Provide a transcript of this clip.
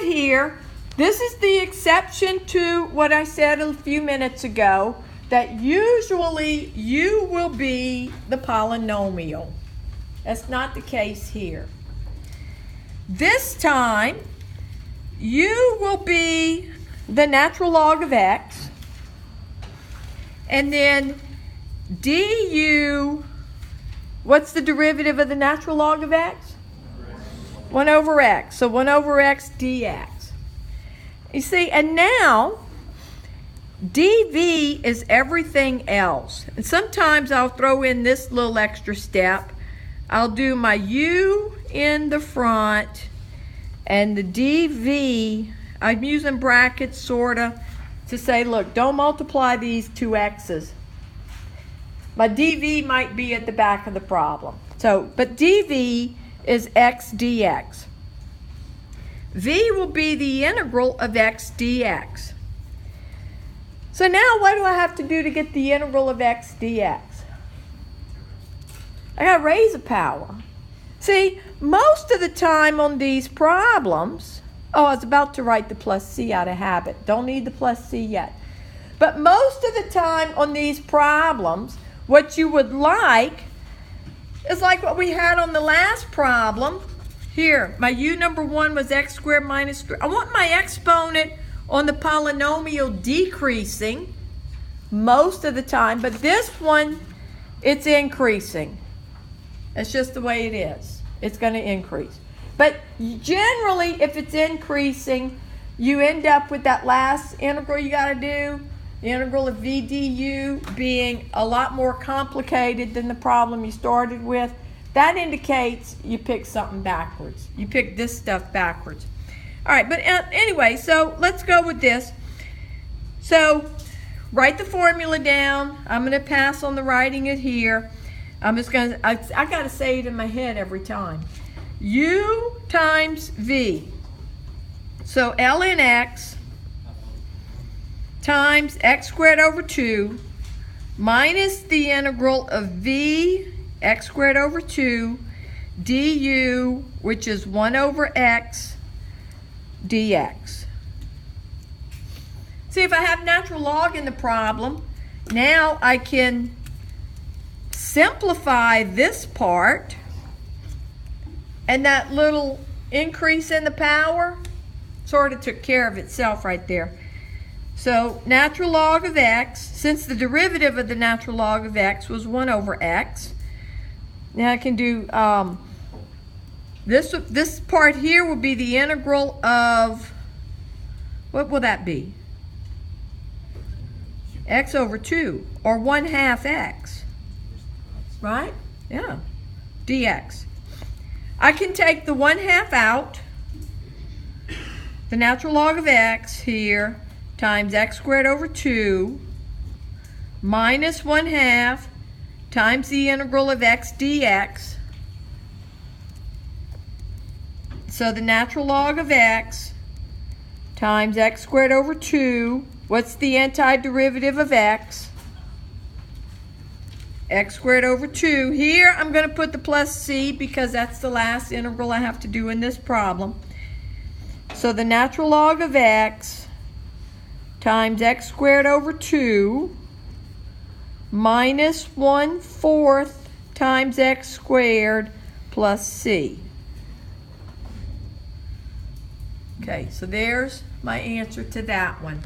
right here, this is the exception to what I said a few minutes ago, that usually u will be the polynomial. That's not the case here. This time, u will be the natural log of x, and then du, what's the derivative of the natural log of x? 1 over x. So 1 over x dx. You see, and now dv is everything else. And sometimes I'll throw in this little extra step. I'll do my u in the front, and the dv, I'm using brackets sort of to say, look, don't multiply these two x's. My dv might be at the back of the problem. So, but dv is x dx. V will be the integral of x dx. So now what do I have to do to get the integral of x dx? I got to raise a power. See, most of the time on these problems, oh, I was about to write the plus c out of habit. Don't need the plus c yet. But most of the time on these problems, what you would like is like what we had on the last problem. Here, my u number 1 was x squared minus 3. I want my exponent on the polynomial decreasing most of the time, but this one, it's increasing. That's just the way it is. It's going to increase. But generally, if it's increasing, you end up with that last integral you got to do, the integral of v du, being a lot more complicated than the problem you started with. That indicates you pick something backwards. You pick this stuff backwards. All right, but anyway, so let's go with this. So write the formula down. I'm going to pass on the writing it here. I'm just going to, I got to say it in my head every time. U times V. So ln x times x squared over 2 minus the integral of v x squared over 2 du, which is 1 over x dx. See, if I have natural log in the problem, now I can simplify this part, and that little increase in the power sort of took care of itself right there. So natural log of x, since the derivative of the natural log of x was 1 over x, now I can do this part here will be the integral of, what will that be? X over 2, or 1/2 x, right? Yeah, dx. I can take the 1/2 out, the natural log of x here, times x squared over 2, minus 1/2 times the integral of x dx. So the natural log of x times x squared over 2, what's the antiderivative of x? X squared over 2. Here I'm going to put the plus c because that's the last integral I have to do in this problem. So the natural log of x times x squared over 2 minus 1/4 times x squared plus c. Okay, so there's my answer to that one.